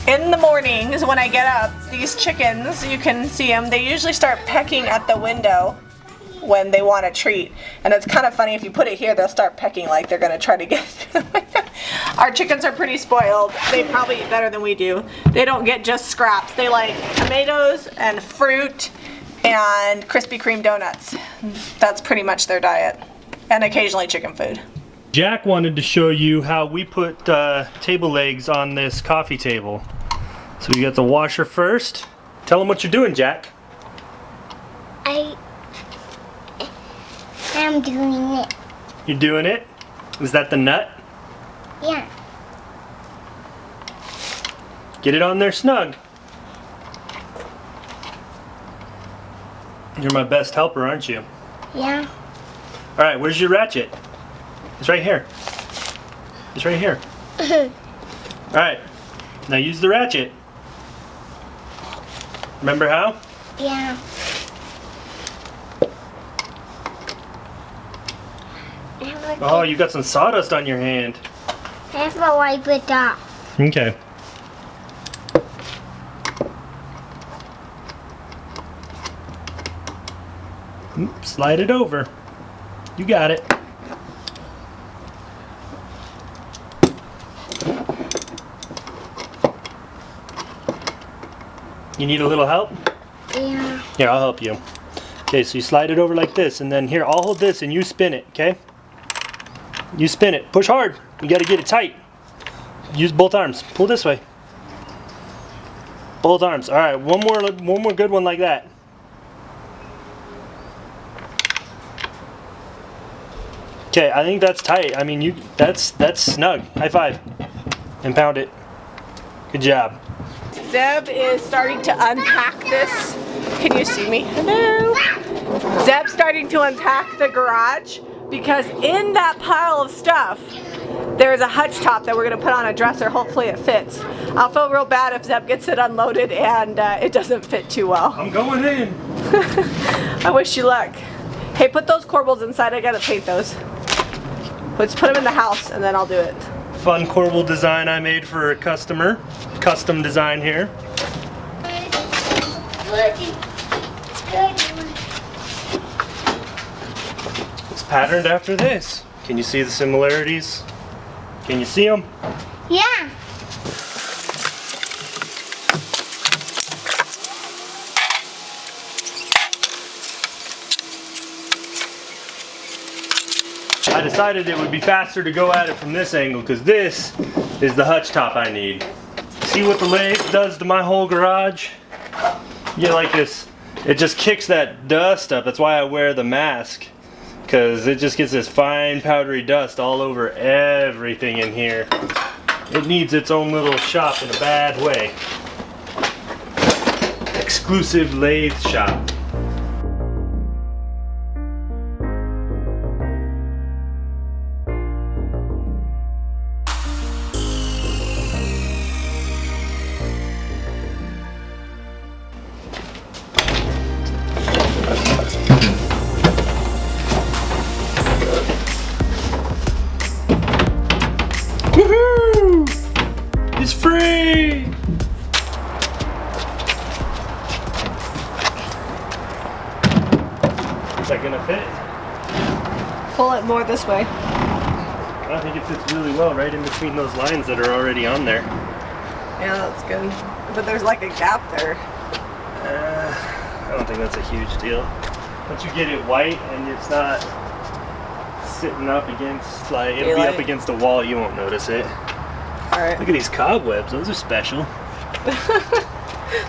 In the mornings when I get up, these chickens, you can see them, they usually start pecking at the window when they want a treat. And it's kind of funny, if you put it here, they'll start pecking like they're going to try to get through the window. Our chickens are pretty spoiled. They probably eat better than we do. They don't get just scraps. They like tomatoes and fruit and Krispy Kreme donuts. That's pretty much their diet. And occasionally chicken food. Jack wanted to show you how we put table legs on this coffee table. So we got the washer first. Tell him what you're doing, Jack. I'm doing it. You're doing it? Is that the nut? Yeah. Get it on there snug. You're my best helper, aren't you? Yeah. Alright, where's your ratchet? It's right here. It's right here. Alright, now use the ratchet. Remember how? Yeah. Oh, you got some sawdust on your hand. I have to wipe it off. Okay. Slide it over. You got it. You need a little help? Yeah. Here, I'll help you. Okay, so you slide it over like this, and then here, I'll hold this and you spin it, okay? You spin it. Push hard. You gotta get it tight. Use both arms. Pull this way. Both arms. Alright, one more good one like that. Okay, I think that's tight. I mean, that's snug. High five. And pound it. Good job. Zeb is starting to unpack this. Can you see me? Hello. Zeb's starting to unpack the garage because in that pile of stuff there's a Hutch top that we're going to put on a dresser. Hopefully it fits. I'll feel real bad if Zeb gets it unloaded and it doesn't fit too well. I'm going in. I wish you luck. Hey, put those corbels inside. I gotta paint those. Let's put them in the house and then I'll do it. Fun corbel design I made for a customer. Custom design here. It's patterned after this. Can you see the similarities? Can you see them? Yeah. I decided it would be faster to go at it from this angle because this is the Hutch top I need. See what the lathe does to my whole garage? You like this, it just kicks that dust up. That's why I wear the mask, because it just gets this fine powdery dust all over everything in here. It needs its own little shop in a bad way. Exclusive lathe shop. Woohoo! It's free! Is that gonna fit? Pull it more this way. I think it fits really well right in between those lines that are already on there. Yeah, that's good. But there's like a gap there. I don't think that's a huge deal. Once you get it white and it's not sitting up against, like, it'll be up against a wall, you won't notice it. Alright. Look at these cobwebs, those are special.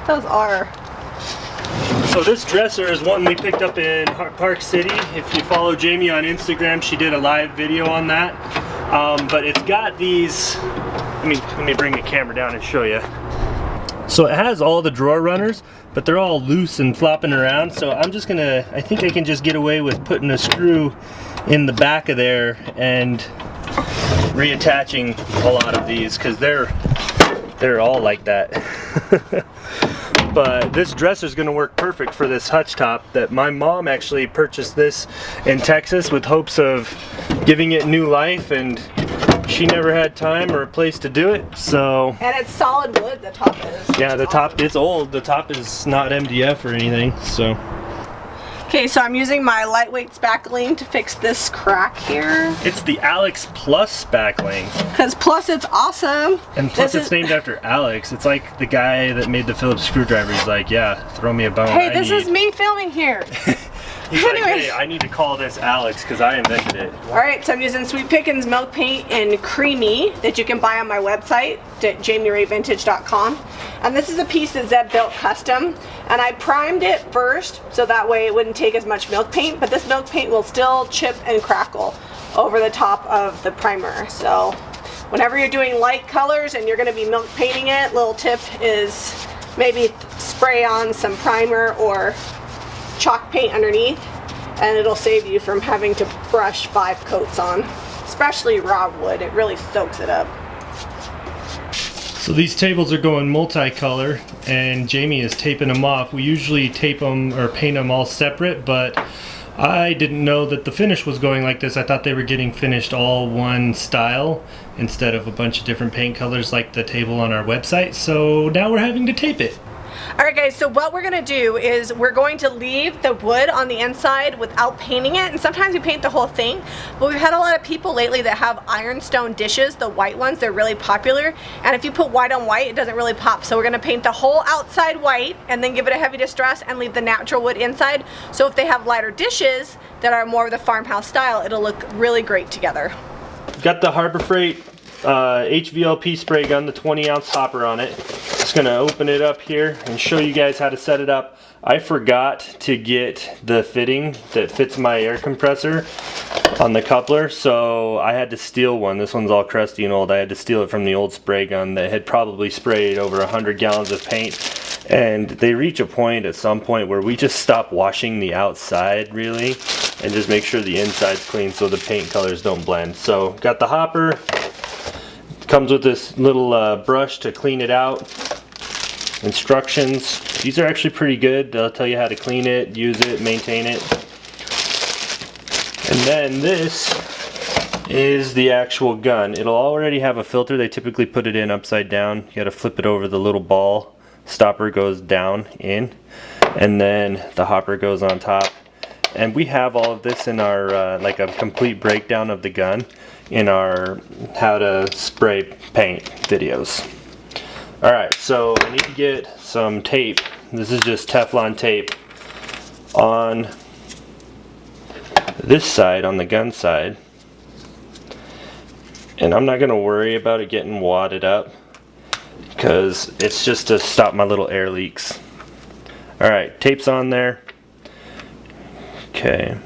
Those are. So this dresser is one we picked up in Park City. If you follow Jami on Instagram, she did a live video on that. But it's got these, let me bring the camera down and show you. So it has all the drawer runners, but they're all loose and flopping around. So I'm just gonna, I think I can just get away with putting a screw in the back of there and reattaching a lot of these, because they're they're all like that. But this dresser is going to work perfect for this hutch top that my mom actually purchased this in Texas with hopes of giving it new life, and she never had time or a place to do it, so. And it's solid wood, the top is. Yeah, the top, it's old. The top is not MDF or anything, so. Okay, so I'm using my lightweight spackling to fix this crack here. It's the Alex Plus spackling. Because plus it's awesome. And plus it's named after Alex. It's like the guy that made the Phillips screwdriver. He's like, yeah, throw me a bone. Hey, this is me filming here. He's like, hey, I need to call this Alex because I invented it. Alright, so I'm using Sweet Pickins milk paint in Creamy that you can buy on my website at JamiRayVintage.com. And this is a piece that Zeb built custom. And I primed it first so that way it wouldn't take as much milk paint, but this milk paint will still chip and crackle over the top of the primer. So whenever you're doing light colors and you're going to be milk painting it, little tip is maybe spray on some primer or chalk paint underneath, and it'll save you from having to brush 5 coats on, especially raw wood. It really soaks it up. So these tables are going multicolor, and Jami is taping them off. We usually tape them or paint them all separate, but I didn't know that the finish was going like this. I thought they were getting finished all one style instead of a bunch of different paint colors like the table on our website, so now we're having to tape it. Alright guys, so what we're going to do is we're going to leave the wood on the inside without painting it, and sometimes we paint the whole thing, but we've had a lot of people lately that have ironstone dishes, the white ones. They're really popular, and if you put white on white it doesn't really pop, so we're going to paint the whole outside white and then give it a heavy distress and leave the natural wood inside, so if they have lighter dishes that are more of the farmhouse style, it'll look really great together. Got the Harbor Freight HVLP spray gun, the 20-ounce hopper on it. Just gonna open it up here and show you guys how to set it up. I forgot to get the fitting that fits my air compressor on the coupler, so I had to steal one. This one's all crusty and old. I had to steal it from the old spray gun that had probably sprayed over 100 gallons of paint. And they reach a point at some point where we just stop washing the outside really and just make sure the inside's clean so the paint colors don't blend. So got the hopper, comes with this little brush to clean it out. Instructions, these are actually pretty good. They'll tell you how to clean it, use it, maintain it. And then this is the actual gun. It'll already have a filter. They typically put it in upside down. You gotta flip it over, the little ball stopper goes down in, and then the hopper goes on top. And we have all of this in our like a complete breakdown of the gun in our how to spray paint videos. Alright, so I need to get some tape. This is just Teflon tape on this side, on the gun side. And I'm not going to worry about it getting wadded up because it's just to stop my little air leaks. Alright, tape's on there. Okay.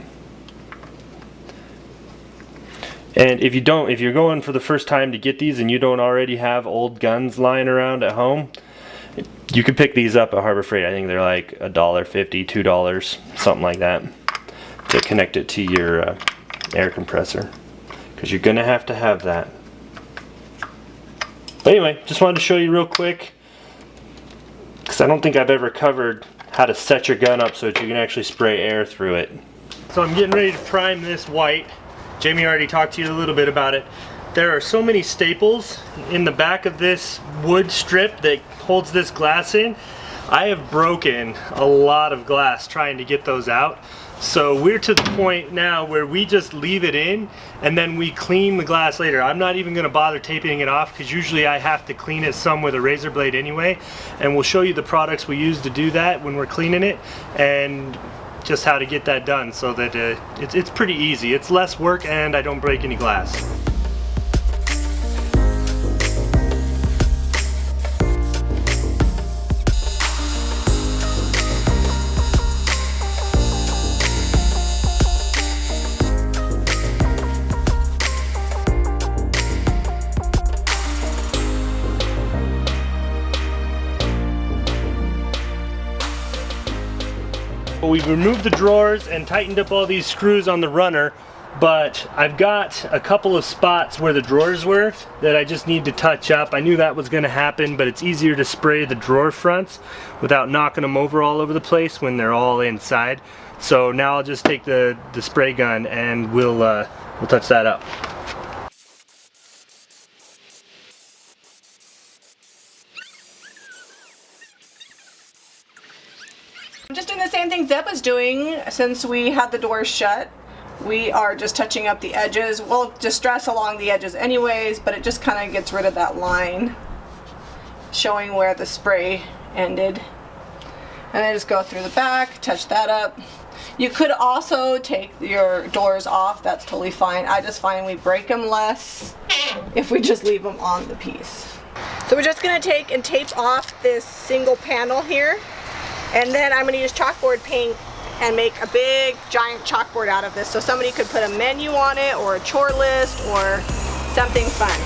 And if you're going for the first time to get these and you don't already have old guns lying around at home, you could pick these up at Harbor Freight. I think they're like $1.50, $2, something like that, to connect it to your air compressor, because you're gonna have to have that. But anyway, just wanted to show you real quick, because I don't think I've ever covered how to set your gun up so that you can actually spray air through it. So I'm getting ready to prime this white. Jami already talked to you a little bit about it. There are so many staples in the back of this wood strip that holds this glass in. I have broken a lot of glass trying to get those out. So we're to the point now where we just leave it in and then we clean the glass later. I'm not even going to bother taping it off because usually I have to clean it some with a razor blade anyway. And we'll show you the products we use to do that when we're cleaning it, and just how to get that done so that it's pretty easy. It's less work and I don't break any glass. We've removed the drawers and tightened up all these screws on the runner. but I've got a couple of spots where the drawers were that I just need to touch up. I knew that was going to happen, but it's easier to spray the drawer fronts without knocking them over all over the place when they're all inside. So now I'll just take the spray gun and we'll touch that up. I'm just doing the same thing Zeb was doing since we had the doors shut. We are just touching up the edges. We'll distress along the edges anyways, but it just kind of gets rid of that line, showing where the spray ended. And then just go through the back, touch that up. You could also take your doors off, that's totally fine. I just find we break them less if we just leave them on the piece. So we're just gonna take and tape off this single panel here. And then I'm gonna use chalkboard paint and make a big giant chalkboard out of this. So somebody could put a menu on it or a chore list or something fun.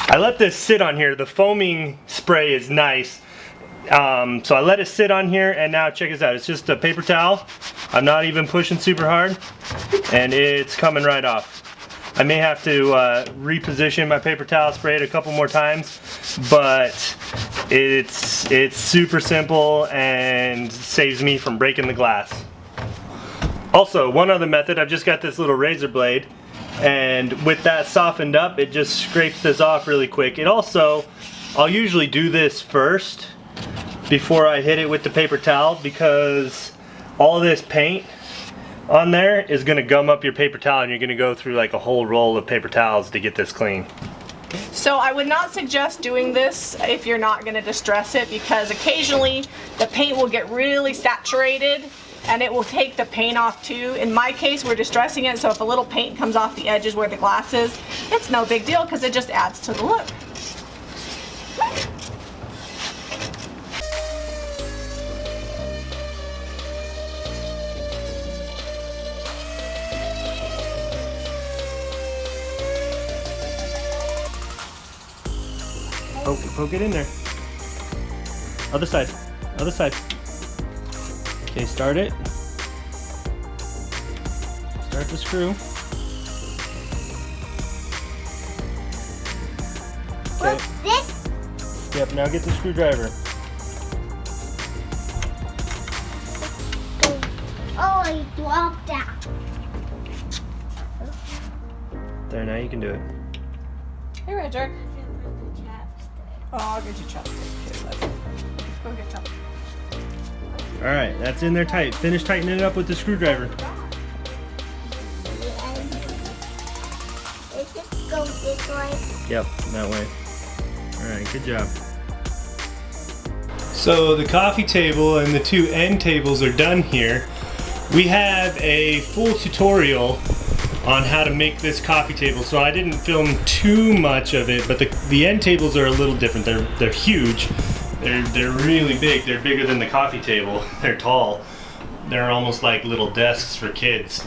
I let this sit on here. The foaming spray is nice. So I let it sit on here, and now check this out. It's just a paper towel. I'm not even pushing super hard, and it's coming right off. I may have to reposition my paper towel, spray it a couple more times, but it's super simple and saves me from breaking the glass. Also, one other method, I've just got this little razor blade, and with that softened up, it just scrapes this off really quick. It also, I'll usually do this first before I hit it with the paper towel, because all this paint on there is going to gum up your paper towel, and you're going to go through like a whole roll of paper towels to get this clean. So I would not suggest doing this if you're not going to distress it, because occasionally the paint will get really saturated and it will take the paint off too. In my case, we're distressing it, so if a little paint comes off the edges where the glass is, it's no big deal because it just adds to the look. Poke it in there. Other side. Other side. Okay, start it. Start the screw. Okay. What's this? Yep, now get the screwdriver. Oh, I dropped that. There, now you can do it. Hey, Roger. Oh, I'll get you chopsticks. Here, let's go get some. Alright, that's in there tight. Finish tightening it up with the screwdriver. It just goes this way. Yep, that way. Alright, good job. So the coffee table and the two end tables are done here. We have a full tutorial on how to make this coffee table, so I didn't film too much of it, but the end tables are a little different. They're huge. They're really big. They're bigger than the coffee table. They're tall. They're almost like little desks for kids.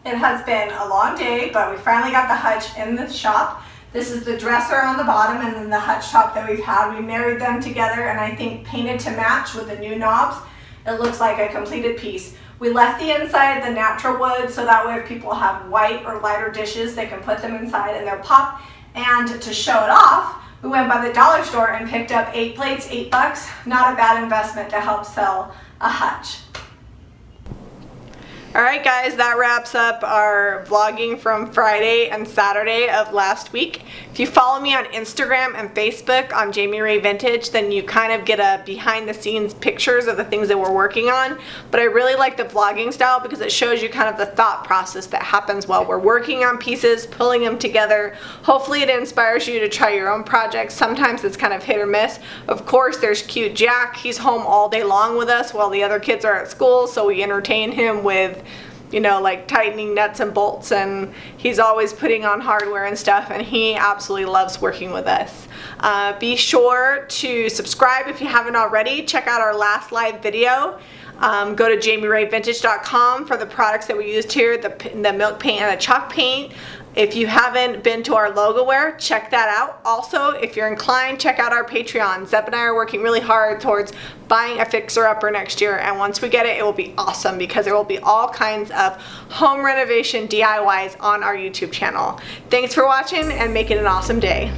It has been a long day, but we finally got the Hutch in the shop. This is the dresser on the bottom and then the Hutch top that we've had. We married them together and I think painted to match with the new knobs. It looks like a completed piece. We left the inside the natural wood so that way if people have white or lighter dishes, they can put them inside and they'll pop. And to show it off, we went by the dollar store and picked up 8 plates, $8. Not a bad investment to help sell a Hutch. Alright guys, that wraps up our vlogging from Friday and Saturday of last week. If you follow me on Instagram and Facebook on Jami Ray Vintage, then you kind of get a behind the scenes pictures of the things that we're working on. But I really like the vlogging style because it shows you kind of the thought process that happens while we're working on pieces, pulling them together. Hopefully it inspires you to try your own projects. Sometimes it's kind of hit or miss. Of course, there's cute Jack. He's home all day long with us while the other kids are at school, so we entertain him with, you know, like tightening nuts and bolts, and he's always putting on hardware and stuff, and he absolutely loves working with us. Be sure to subscribe if you haven't already. Check out our last live video. Go to jamirayvintage.com for the products that we used here, the milk paint and the chalk paint. If you haven't been to our logo wear, check that out. Also, if you're inclined, check out our Patreon. Zeb and I are working really hard towards buying a fixer-upper next year, and once we get it, it will be awesome because there will be all kinds of home renovation DIYs on our YouTube channel. Thanks for watching, and make it an awesome day.